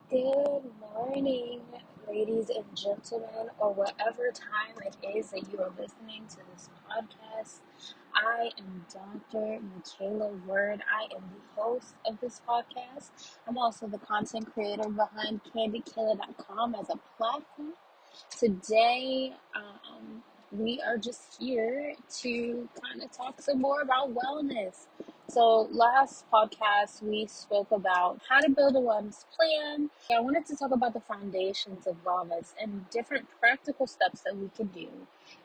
Good morning, ladies and gentlemen, or whatever time it is that you are listening to this podcast. I am Dr. Kayla Word. I am the host of this podcast. I'm also the content creator behind KandidKayla.com as a platform. Today, we are just here to kind of talk some more about wellness. So, last podcast, we spoke about how to build a wellness plan. I wanted to talk about the foundations of wellness and different practical steps that we can do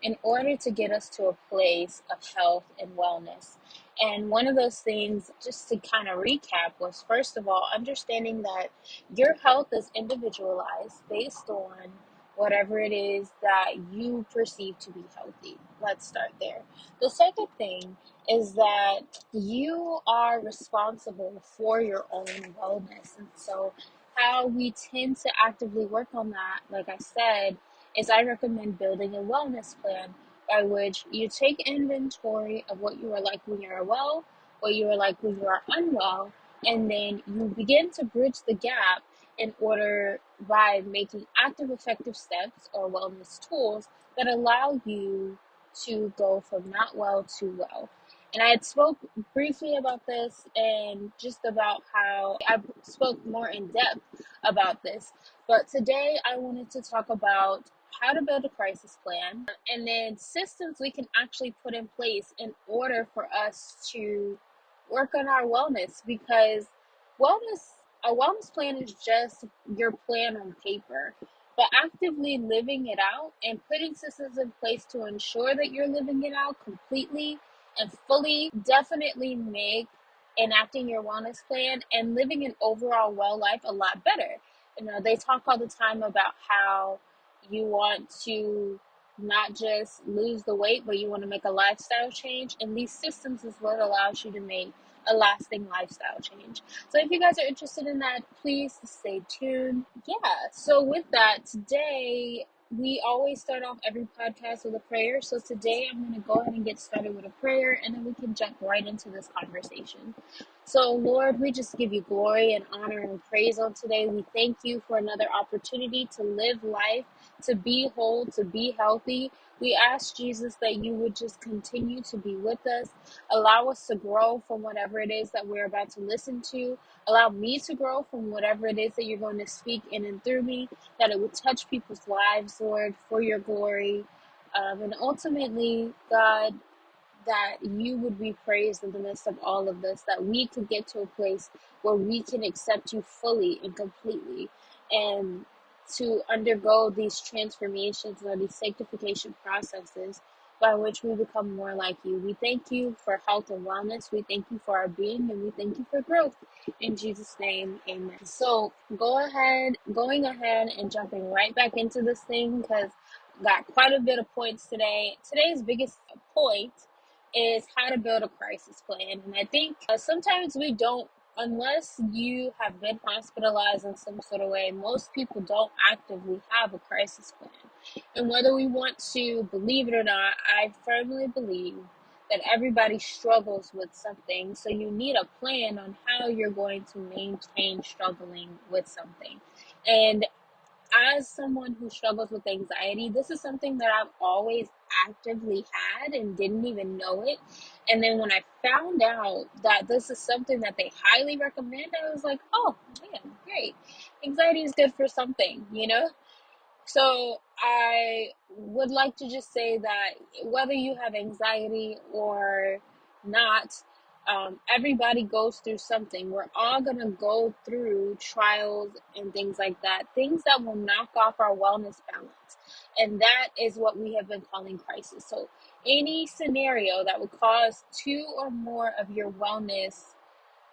in order to get us to a place of health and wellness. And one of those things, just to kind of recap, was first of all, understanding that your health is individualized based on whatever it is that you perceive to be healthy. Let's start there. The second thing is that you are responsible for your own wellness. And so, how we tend to actively work on that, like I said, is I recommend building a wellness plan by which you take inventory of what you are like when you're well, what you are like when you are unwell, and then you begin to bridge the gap in order by making active, effective steps or wellness tools that allow you to go from not well to well. And I had spoke briefly about this and just about how I spoke more in depth about this. But today I wanted to talk about how to build a crisis plan and then systems we can actually put in place in order for us to work on our wellness, because wellness a wellness plan is just your plan on paper, but actively living it out and putting systems in place to ensure that you're living it out completely and fully definitely make enacting your wellness plan and living an overall well life a lot better. They talk all the time about how you want to not just lose the weight, but you want to make a lifestyle change. And these systems is what allows you to make a lasting lifestyle change. So if you guys are interested in that, please stay tuned. Yeah, so with that, today we always start off every podcast with a prayer. So today I'm going to go ahead and get started with a prayer, and then we can jump right into this conversation. So Lord, we just give you glory and honor and praise on today. We thank you for another opportunity to live life, to be whole, to be healthy. We ask, Jesus, that you would just continue to be with us. Allow us to grow from whatever it is that we're about to listen to. Allow me to grow from whatever it is that you're going to speak in and through me, that it would touch people's lives, Lord, for your glory. And ultimately, God, that you would be praised in the midst of all of this, that we could get to a place where we can accept you fully and completely, and to undergo these transformations or these sanctification processes by which we become more like you. We thank you for health and wellness. We thank you for our being, and we thank you for growth. In Jesus' name, amen. So going ahead and jumping right back into this thing, because got quite a bit of points today. Today's biggest point is how to build a crisis plan. And I think sometimes we don't, unless you have been hospitalized in some sort of way, most people don't actively have a crisis plan. And whether we want to believe it or not, I firmly believe that everybody struggles with something. So you need a plan on how you're going to maintain struggling with something. And as someone who struggles with anxiety, this is something that I've always actively had and didn't even know it. And then when I found out that this is something that they highly recommend, I was like, oh man, great. Anxiety is good for something. So I would like to just say that whether you have anxiety or not, everybody goes through something. We're all going to go through trials and things like that, things that will knock off our wellness balance. And that is what we have been calling crisis. So any scenario that would cause two or more of your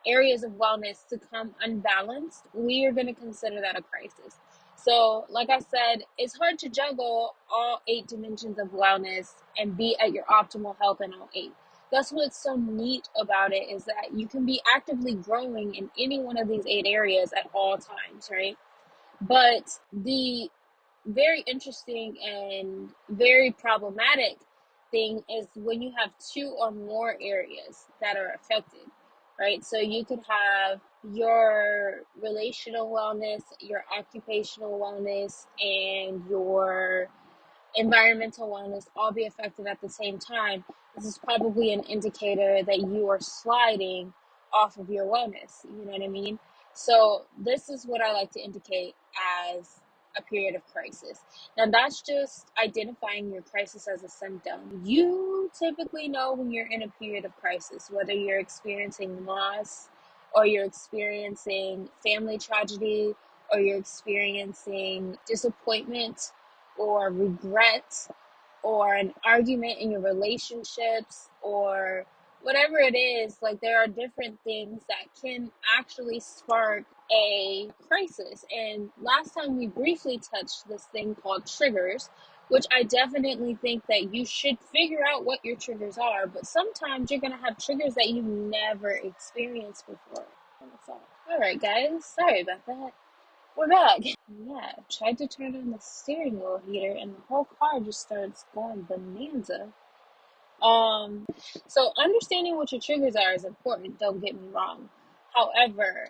areas of wellness to come unbalanced, we are going to consider that a crisis. So, like I said, it's hard to juggle all 8 dimensions of wellness and be at your optimal health in all 8. That's what's so neat about it, is that you can be actively growing in any one of these 8 areas at all times, right? But the very interesting and very problematic thing is when you have 2 or more areas that are affected, right? So you could have your relational wellness, your occupational wellness, and your environmental wellness all be affected at the same time, this is probably an indicator that you are sliding off of your wellness. You know what I mean? So, this is what I like to indicate as a period of crisis. Now, that's just identifying your crisis as a symptom. You typically know when you're in a period of crisis, whether you're experiencing loss or you're experiencing family tragedy or you're experiencing disappointment or regret or an argument in your relationships or whatever it is. Like, there are different things that can actually spark a crisis. And last time we briefly touched this thing called triggers, which I definitely think that you should figure out what your triggers are, but sometimes you're going to have triggers that you've never experienced before. All right, guys, sorry about that. We're back. Yeah, tried to turn on the steering wheel heater and the whole car just starts going bonanza. Um, so understanding what your triggers are is important, don't get me wrong. However,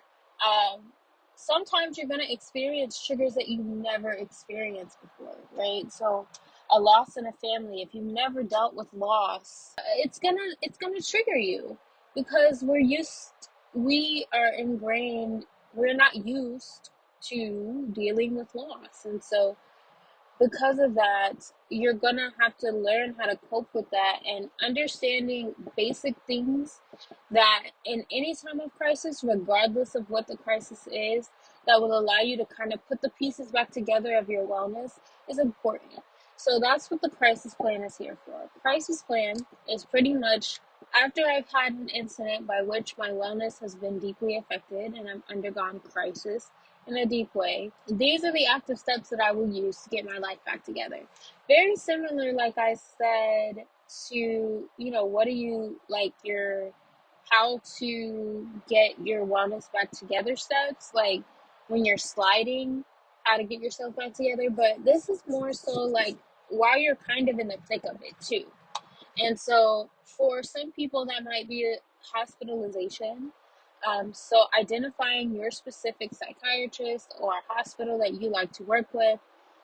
sometimes you're gonna experience triggers that you've never experienced before, right? So a loss in a family, if you've never dealt with loss, it's gonna trigger you because we are ingrained, we're not used to dealing with loss. And so because of that, you're gonna have to learn how to cope with that and understanding basic things that in any time of crisis, regardless of what the crisis is, that will allow you to kind of put the pieces back together of your wellness is important. So that's what the crisis plan is here for. Crisis plan is pretty much after I've had an incident by which my wellness has been deeply affected and I've undergone crisis in a deep way. These are the active steps that I will use to get my life back together. Very similar, like I said, to, what do you like your how to get your wellness back together steps, like when you're sliding, how to get yourself back together. But this is more so like while you're kind of in the thick of it too. And so for some people, that might be a hospitalization. So identifying your specific psychiatrist or hospital that you like to work with,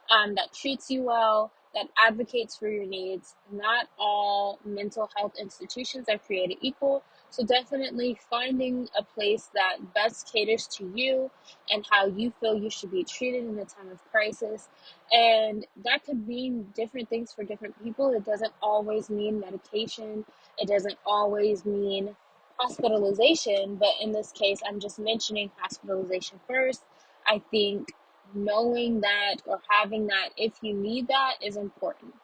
that treats you well, that advocates for your needs. Not all mental health institutions are created equal. So definitely finding a place that best caters to you and how you feel you should be treated in a time of crisis. And that could mean different things for different people. It doesn't always mean medication. It doesn't always mean hospitalization, but in this case, I'm just mentioning hospitalization first. I think knowing that or having that if you need that is important.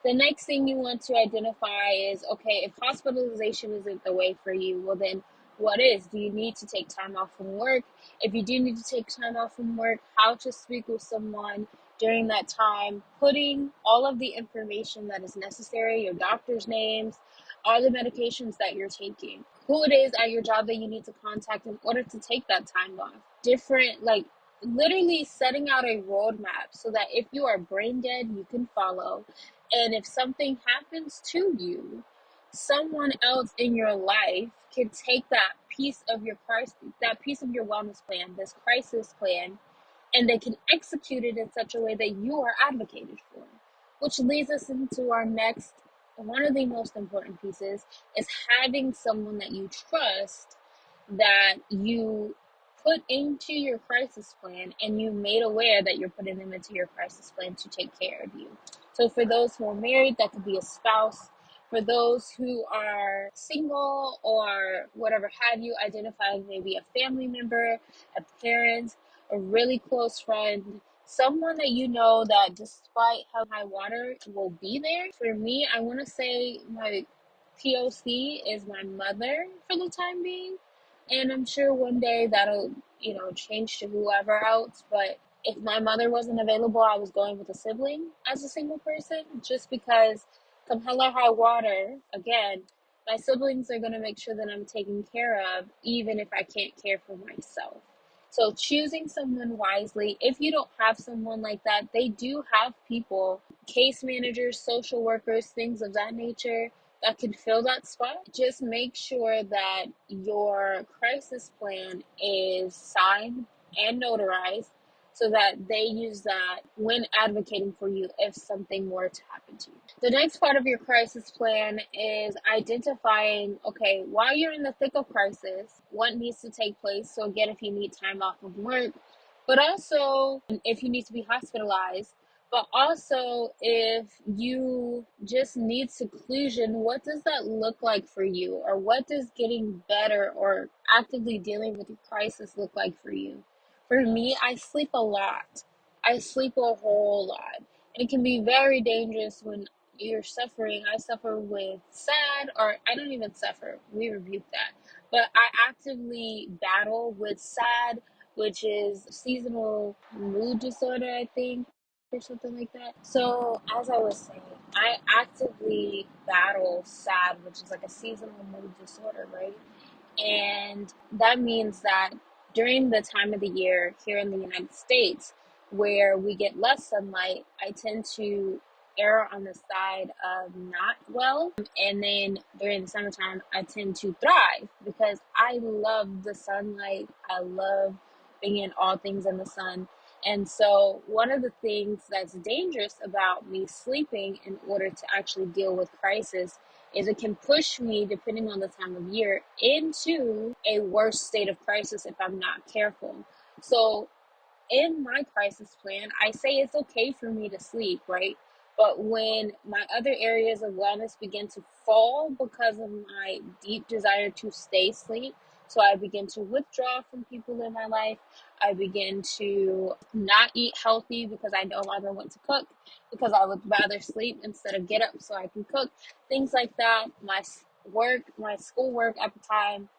The next thing you want to identify is, okay, if hospitalization isn't the way for you, well then what is? Do you need to take time off from work? If you do need to take time off from work, how to speak with someone during that time, putting all of the information that is necessary, your doctor's names, all the medications that you're taking, who it is at your job that you need to contact in order to take that time off. Different, like literally setting out a roadmap so that if you are brain dead, you can follow. And if something happens to you, someone else in your life can take that piece of your wellness plan, this crisis plan, and they can execute it in such a way that you are advocated for. Which leads us into our next, one of the most important pieces is having someone that you trust, that you put into your crisis plan and you made aware that you're putting them into your crisis plan to take care of you. So for those who are married, that could be a spouse. For those who are single or whatever have you, identifying maybe a family member, a parent, a really close friend, someone that you know that despite how high water will be there. For me, I want to say my POC is my mother for the time being. And I'm sure one day that'll, change to whoever else. But if my mother wasn't available, I was going with a sibling as a single person, just because come hell or high water, again, my siblings are going to make sure that I'm taken care of, even if I can't care for myself. So choosing someone wisely. If you don't have someone like that, they do have people, case managers, social workers, things of that nature, that can fill that spot. Just make sure that your crisis plan is signed and notarized so that they use that when advocating for you if something were to happen to you. The next part of your crisis plan is identifying, okay, while you're in the thick of crisis, what needs to take place. So again, if you need time off of work, but also if you need to be hospitalized, but also if you just need seclusion, what does that look like for you? Or what does getting better or actively dealing with your crisis look like for you? For me, I sleep a lot. I sleep a whole lot. And it can be very dangerous when you're suffering. I suffer with SAD, or I don't even suffer. We rebuke that. But I actively battle with SAD, which is seasonal mood disorder, I think, or something like that. So, as I was saying, I actively battle SAD, which is like a seasonal mood disorder, right? And that means that during the time of the year here in the United States, where we get less sunlight, I tend to err on the side of not well. And then during the summertime, I tend to thrive because I love the sunlight. I love being in all things in the sun. And so, one of the things that's dangerous about me sleeping in order to actually deal with crisis is it can push me, depending on the time of year, into a worse state of crisis if I'm not careful. So in my crisis plan, I say it's okay for me to sleep, right? But when my other areas of wellness begin to fall because of my deep desire to stay asleep, so I begin to withdraw from people in my life. I begin to not eat healthy because I no longer want to cook, because I would rather sleep instead of get up so I can cook. Things like that. My schoolwork at the time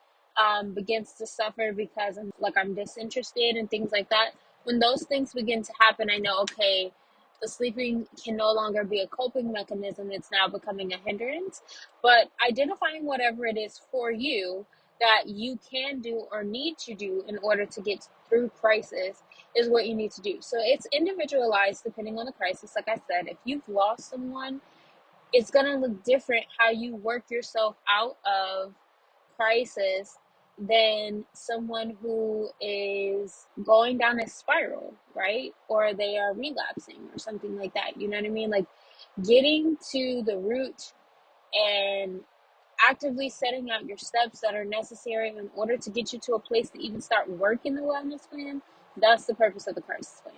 begins to suffer because I'm disinterested and things like that. When those things begin to happen, I know, okay, the sleeping can no longer be a coping mechanism. It's now becoming a hindrance. But identifying whatever it is for you that you can do or need to do in order to get through crisis is what you need to do. So it's individualized depending on the crisis. Like I said, if you've lost someone, it's going to look different how you work yourself out of crisis than someone who is going down a spiral, right? Or they are relapsing or something like that. You know what I mean? Like getting to the root and actively setting out your steps that are necessary in order to get you to a place to even start working the wellness plan. That's the purpose of the crisis plan.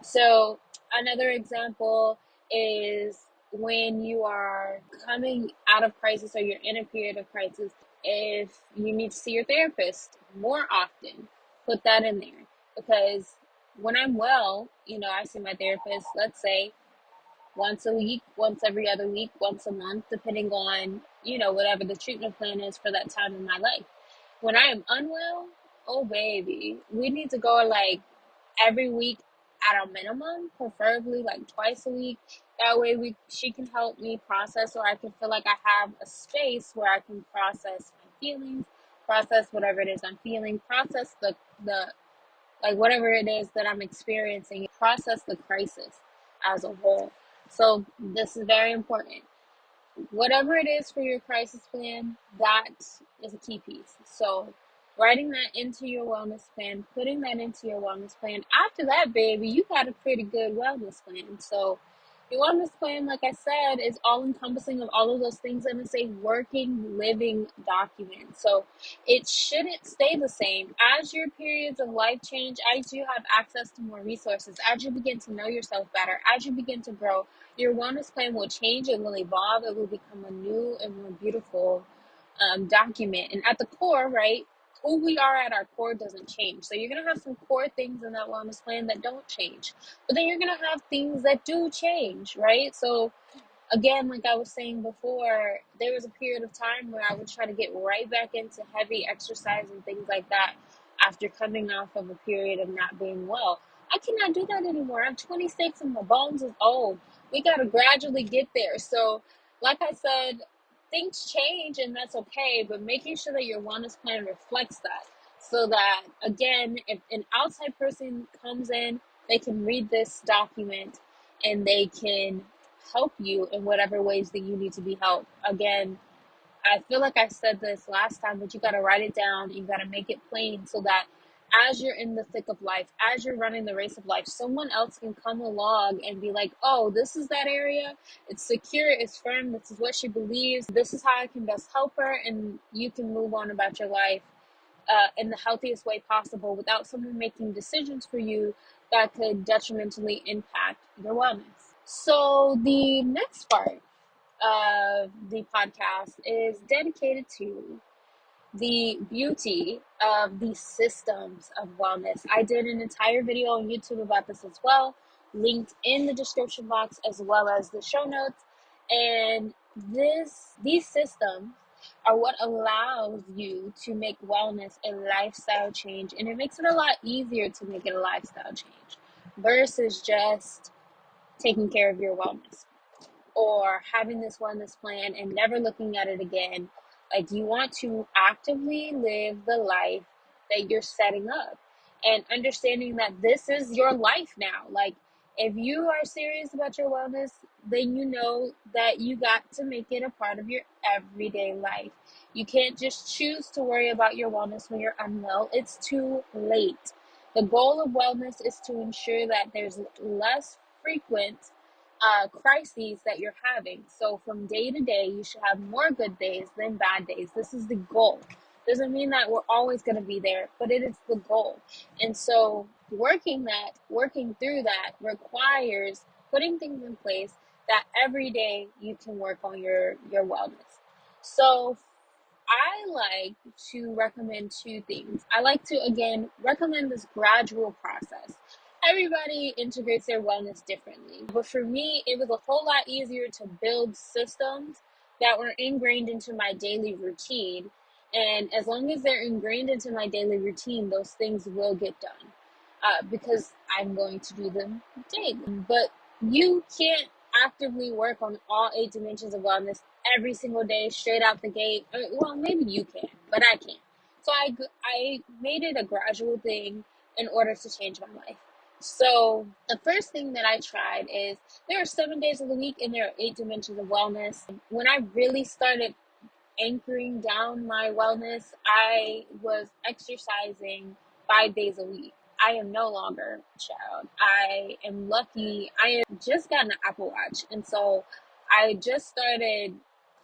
So another example is when you are coming out of crisis or you're in a period of crisis, if you need to see your therapist more often, put that in there. Because when I'm well, I see my therapist, let's say once a week, once every other week, once a month, depending on, whatever the treatment plan is for that time in my life. When I am unwell, oh baby, we need to go like every week at a minimum, preferably like twice a week. That way she can help me process, or I can feel like I have a space where I can process my feelings, process whatever it is I'm feeling, process the like whatever it is that I'm experiencing, process the crisis as a whole. So this is very important. Whatever it is for your crisis plan, that is a key piece. So writing that into your wellness plan, putting that into your wellness plan. After that, baby, you got a pretty good wellness plan. So your wellness plan, like I said, is all encompassing of all of those things, and it's a working, living document. So it shouldn't stay the same. As your periods of life change, as you have access to more resources, as you begin to know yourself better, as you begin to grow, your wellness plan will change, it will evolve, it will become a new and more beautiful document. And at the core, right, who we are at our core doesn't change. So you're going to have some core things in that wellness plan that don't change. But then you're going to have things that do change, right? So again, like I was saying before, there was a period of time where I would try to get right back into heavy exercise and things like that after coming off of a period of not being well. I cannot do that anymore. I'm 26 and my bones is old. We got to gradually get there. So, like I said, things change and that's okay, but making sure that your wellness plan reflects that. So that, again, if an outside person comes in, they can read this document and they can help you in whatever ways that you need to be helped. Again, I feel like I said this last time, but you got to write it down. You got to make it plain so that as you're in the thick of life, as you're running the race of life, someone else can come along and be like, oh, this is that area. It's secure, it's firm. This is what she believes. This is how I can best help her. And you can move on about your life in the healthiest way possible without someone making decisions for you that could detrimentally impact your wellness. So, the next part of the podcast is dedicated to the beauty of the systems of wellness. I did an entire video on YouTube about this as well, linked in the description box as well as the show notes. And these systems are what allows you to make wellness a lifestyle change, and it makes it a lot easier to make it a lifestyle change versus just taking care of your wellness or having this wellness plan and never looking at it again. Like, you want to actively live the life that you're setting up and understanding that this is your life now. Like, if you are serious about your wellness, then you know that you got to make it a part of your everyday life. You can't just choose to worry about your wellness when you're unwell. It's too late. The goal of wellness is to ensure that there's less frequent crises that you're having. So from day to day, you should have more good days than bad days. This is the goal. Doesn't mean that we're always going to be there, but it is the goal. And so working through that requires putting things in place that every day you can work on your wellness. So I like to recommend two things. I like to, again, recommend this gradual process. Everybody integrates their wellness differently. But for me, it was a whole lot easier to build systems that were ingrained into my daily routine. And as long as they're ingrained into my daily routine, those things will get done because I'm going to do them daily. But you can't actively work on all 8 dimensions of wellness every single day straight out the gate. Well, maybe you can, but I can't. So I made it a gradual thing in order to change my life. So the first thing that I tried is there are 7 days of the week and there are 8 dimensions of wellness. When I really started anchoring down my wellness, I was exercising 5 days a week. I am no longer a child. I am lucky. I have just gotten an Apple Watch. And so I just started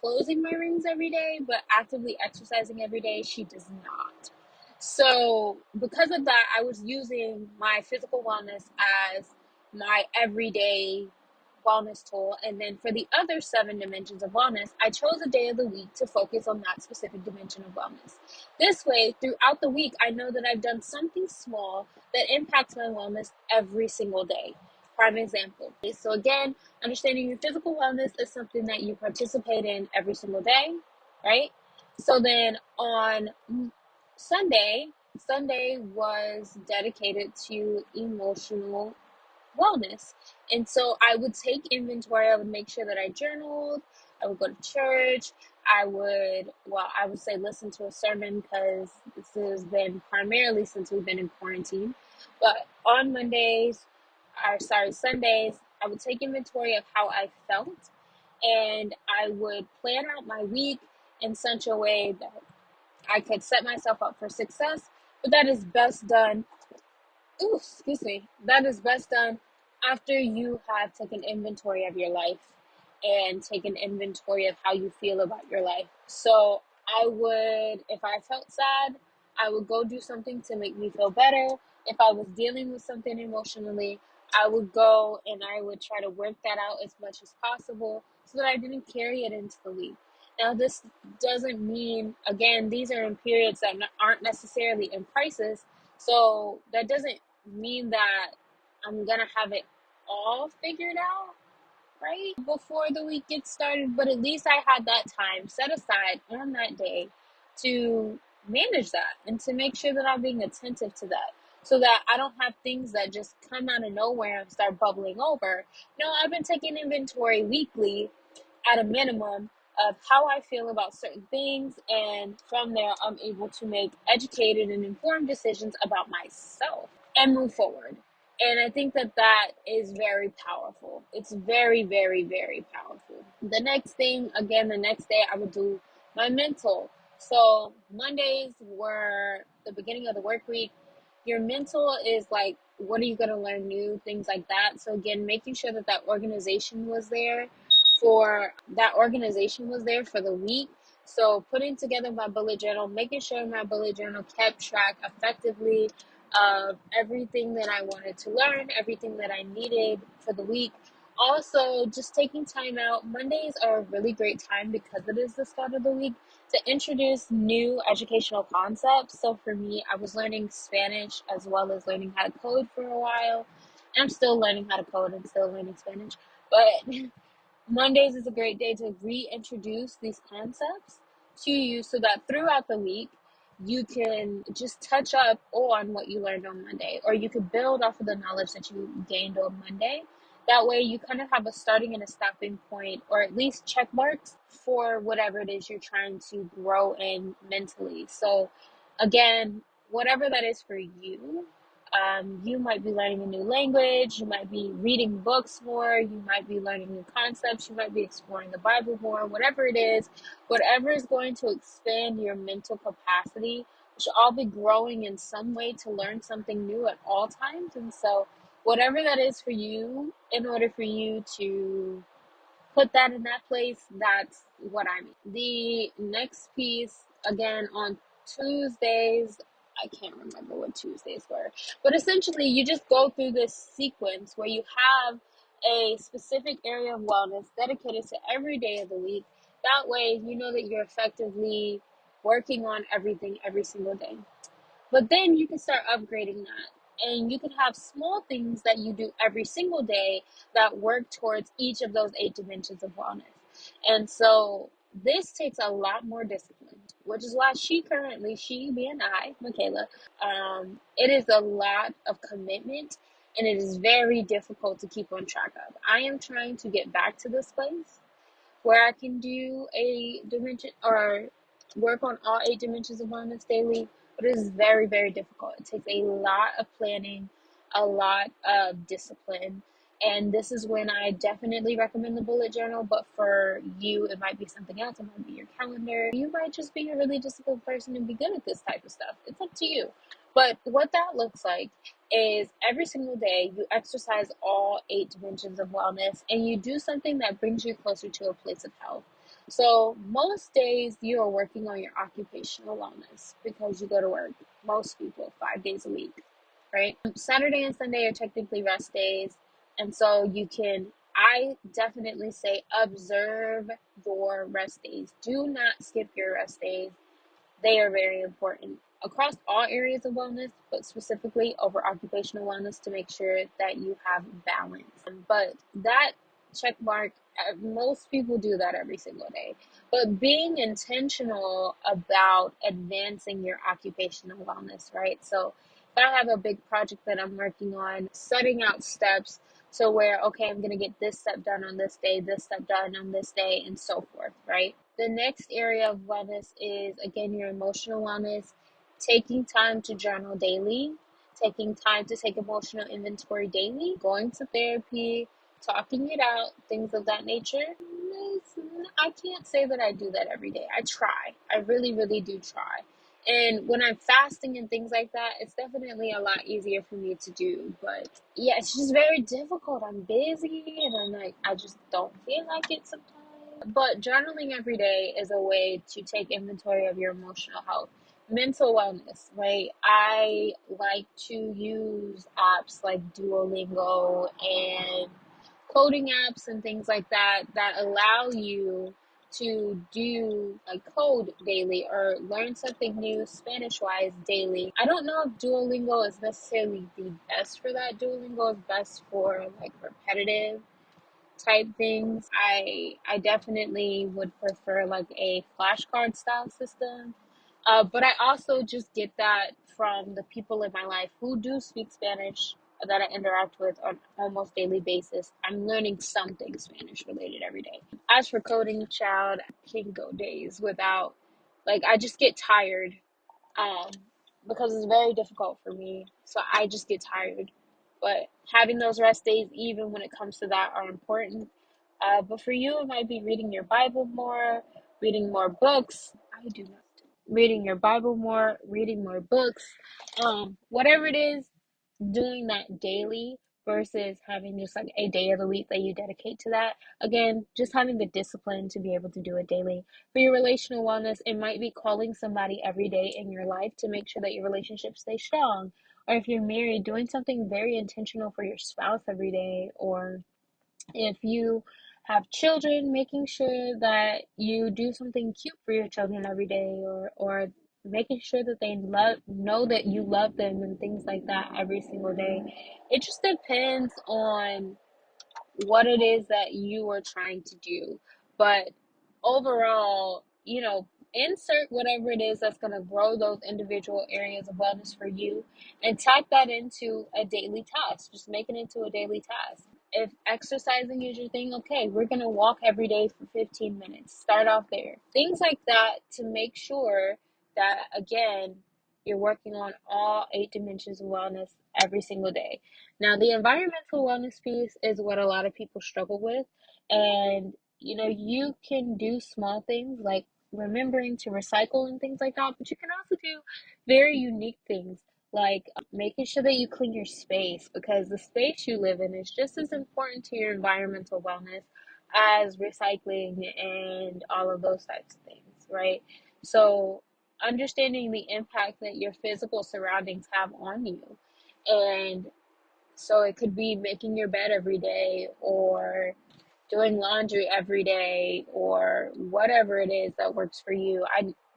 closing my rings every day, but actively exercising every day, she does not. So because of that, I was using my physical wellness as my everyday wellness tool. And then for the other 7 dimensions of wellness, I chose a day of the week to focus on that specific dimension of wellness. This way, throughout the week, I know that I've done something small that impacts my wellness every single day. Prime example. So again, understanding your physical wellness is something that you participate in every single day, right? So then on Sunday was dedicated to emotional wellness. And so I would take inventory. I would make sure that I journaled. I would go to church. I would say listen to a sermon because this has been primarily since we've been in quarantine. But on Sundays, I would take inventory of how I felt and I would plan out my week in such a way that I could set myself up for success. But that is best done that is best done after you have taken inventory of your life and taken inventory of how you feel about your life. So if I felt sad, I would go do something to make me feel better. If I was dealing with something emotionally, I would go and I would try to work that out as much as possible so that I didn't carry it into the week. Now, this doesn't mean, again, these are in periods that aren't necessarily in crisis. So that doesn't mean that I'm gonna have it all figured out right before the week gets started, but at least I had that time set aside on that day to manage that and to make sure that I'm being attentive to that so that I don't have things that just come out of nowhere and start bubbling over. No, I've been taking inventory weekly at a minimum of how I feel about certain things, and from there I'm able to make educated and informed decisions about myself and move forward. And I think that is very powerful. It's very, very, very powerful. The next day, I would do my mental. So Mondays were the beginning of the work week. Your mental is like, what are you going to learn new, things like that. So again, making sure that organization was there for the week. So putting together my bullet journal, making sure my bullet journal kept track effectively of everything that I wanted to learn, everything that I needed for the week. Also, just taking time out. Mondays are a really great time because it is the start of the week to introduce new educational concepts. So for me, I was learning Spanish as well as learning how to code for a while. And I'm still learning how to code and still learning Spanish. But Mondays is a great day to reintroduce these concepts to you so that throughout the week, you can just touch up on what you learned on Monday, or you could build off of the knowledge that you gained on Monday. That way, you kind of have a starting and a stopping point, or at least check marks for whatever it is you're trying to grow in mentally. So, again, whatever that is for you, you might be learning a new language, you might be reading books more, you might be learning new concepts, you might be exploring the Bible more, whatever it is, whatever is going to expand your mental capacity, we should all be growing in some way to learn something new at all times. And so, whatever that is for you, in order for you to put that in that place, that's what I mean. The next piece, again, on Tuesdays, I can't remember what Tuesdays were, but essentially you just go through this sequence where you have a specific area of wellness dedicated to every day of the week. That way, you know that you're effectively working on everything every single day. But then you can start upgrading that. And you can have small things that you do every single day that work towards each of those 8 dimensions of wellness. And so this takes a lot more discipline, which is why she being I, Michaela, it is a lot of commitment and it is very difficult to keep on track of. I am trying to get back to this place where I can do a dimension or work on all 8 dimensions of wellness daily, but it is very, very difficult. It takes a lot of planning, a lot of discipline. And this is when I definitely recommend the bullet journal. But for you, it might be something else. It might be your calendar. You might just be a really disciplined person and be good at this type of stuff. It's up to you. But what that looks like is every single day you exercise all 8 dimensions of wellness and you do something that brings you closer to a place of health. So most days you are working on your occupational wellness because you go to work, most people, 5 days a week, right? Saturday and Sunday are technically rest days. And so I definitely say, observe your rest days. Do not skip your rest days. They are very important across all areas of wellness, but specifically over occupational wellness to make sure that you have balance. But that check mark, most people do that every single day. But being intentional about advancing your occupational wellness, right? So if I have a big project that I'm working on, setting out steps so where, okay, I'm going to get this step done on this day, this step done on this day, and so forth, right? The next area of wellness is, again, your emotional wellness, taking time to journal daily, taking time to take emotional inventory daily, going to therapy, talking it out, things of that nature. I can't say that I do that every day. I try. I really, really do try. And when I'm fasting and things like that, it's definitely a lot easier for me to do. But yeah, it's just very difficult. I'm busy and I'm like, I just don't feel like it sometimes. But journaling every day is a way to take inventory of your emotional health. Mental wellness, right? I like to use apps like Duolingo and coding apps and things like that that allow you to do like code daily or learn something new Spanish wise daily. I don't know if Duolingo is necessarily the best for that. Duolingo is best for like repetitive type things. I definitely would prefer like a flashcard style system. But I also just get that from the people in my life who do speak Spanish that I interact with on almost daily basis. I'm learning something Spanish related every day. As for coding, child, I can go days without, like, I just get tired um, because it's very difficult for me. So I just get tired. But having those rest days, even when it comes to that, are important. But for you, it might be reading your Bible more, reading more books. I do not. Reading your Bible more, reading more books, whatever it is, doing that daily versus having just like a day of the week that you dedicate to that. Again, just having the discipline to be able to do it daily. For your relational wellness, it might be calling somebody every day in your life to make sure that your relationship stays strong. Or if you're married, doing something very intentional for your spouse every day. Or if you have children, making sure that you do something cute for your children every day, or making sure that they know that you love them and things like that every single day. It just depends on what it is that you are trying to do. But overall, insert whatever it is that's going to grow those individual areas of wellness for you and tack that into a daily task. Just make it into a daily task. If exercising is your thing, okay, we're going to walk every day for 15 minutes. Start off there. Things like that to make sure that, again, you're working on all 8 dimensions of wellness every single day. Now, the environmental wellness piece is what a lot of people struggle with. And, you can do small things like remembering to recycle and things like that, but you can also do very unique things like making sure that you clean your space, because the space you live in is just as important to your environmental wellness as recycling and all of those types of things, right? So, understanding the impact that your physical surroundings have on you. And so it could be making your bed every day, or doing laundry every day, or whatever it is that works for you.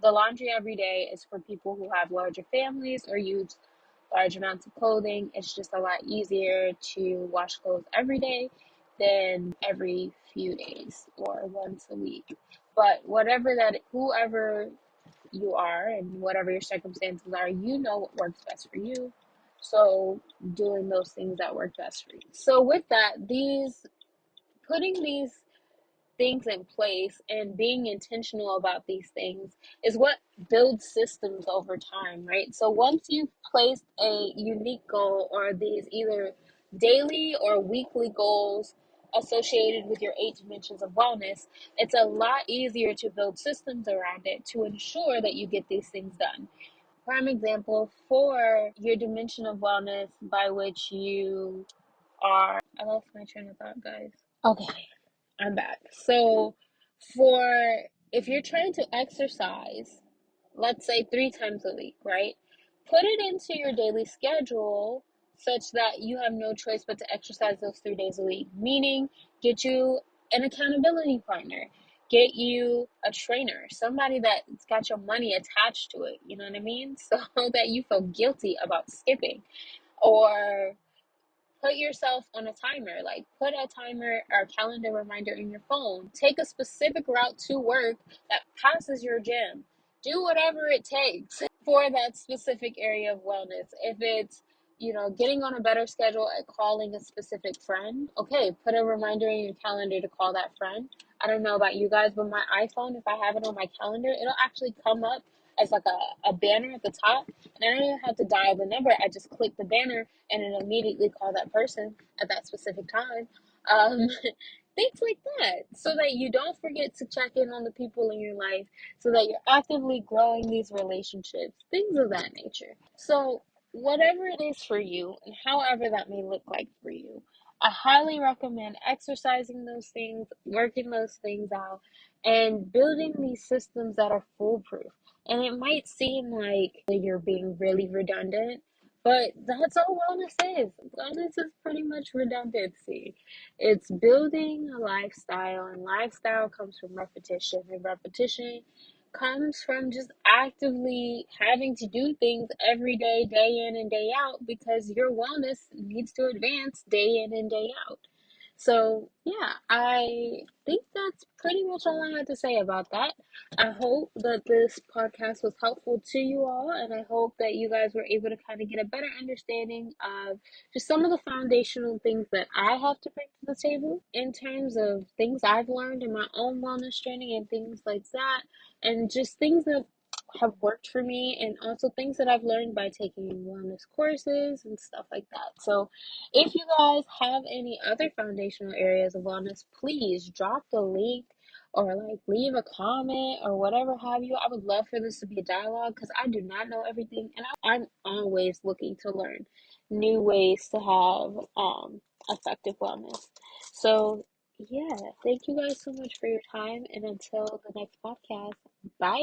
The laundry every day is for people who have larger families or use large amounts of clothing. It's just a lot easier to wash clothes every day than every few days or once a week. But whoever you are and whatever your circumstances are, you know what works best for you. So doing those things that work best for you. So with that, putting these things in place and being intentional about these things is what builds systems over time, right? So once you've placed a unique goal, or these either daily or weekly goals associated with your 8 dimensions of wellness, it's a lot easier to build systems around it to ensure that you get these things done. Prime example for your dimension of wellness by which you are. I lost my train of thought, guys. Okay, I'm back. So, for if you're trying to exercise, let's say 3 times a week, right? Put it into your daily schedule such that you have no choice but to exercise those 3 days a week. Meaning, get you an accountability partner, get you a trainer, somebody that's got your money attached to it. You know what I mean? So that you feel guilty about skipping, or put yourself on a timer. Like, put a timer or calendar reminder in your phone. Take a specific route to work that passes your gym. Do whatever it takes for that specific area of wellness. If it's, getting on a better schedule at calling a specific friend, okay, put a reminder in your calendar to call that friend. I don't know about you guys, but my iPhone, if I have it on my calendar, it'll actually come up as like a banner at the top. And I don't even have to dial the number. I just click the banner and it immediately call that person at that specific time. Um, Things like that, so that you don't forget to check in on the people in your life, so that you're actively growing these relationships, things of that nature. So, whatever it is for you, and however that may look like for you, I highly recommend exercising those things, working those things out, and building these systems that are foolproof. And it might seem like you're being really redundant, but that's all wellness is. Wellness is pretty much redundancy. It's building a lifestyle, and lifestyle comes from repetition, and repetition comes from just actively having to do things every day, day in and day out, because your wellness needs to advance day in and day out. So, yeah, I think that's pretty much all I had to say about that. I hope that this podcast was helpful to you all, and I hope that you guys were able to kind of get a better understanding of just some of the foundational things that I have to bring to the table in terms of things I've learned in my own wellness journey and things like that, and just things that have worked for me, and also things that I've learned by taking wellness courses and stuff like that. So, if you guys have any other foundational areas of wellness, please drop the link or like leave a comment or whatever have you. I would love for this to be a dialogue because I do not know everything and I'm always looking to learn new ways to have effective wellness. So yeah, thank you guys so much for your time and until the next podcast, bye.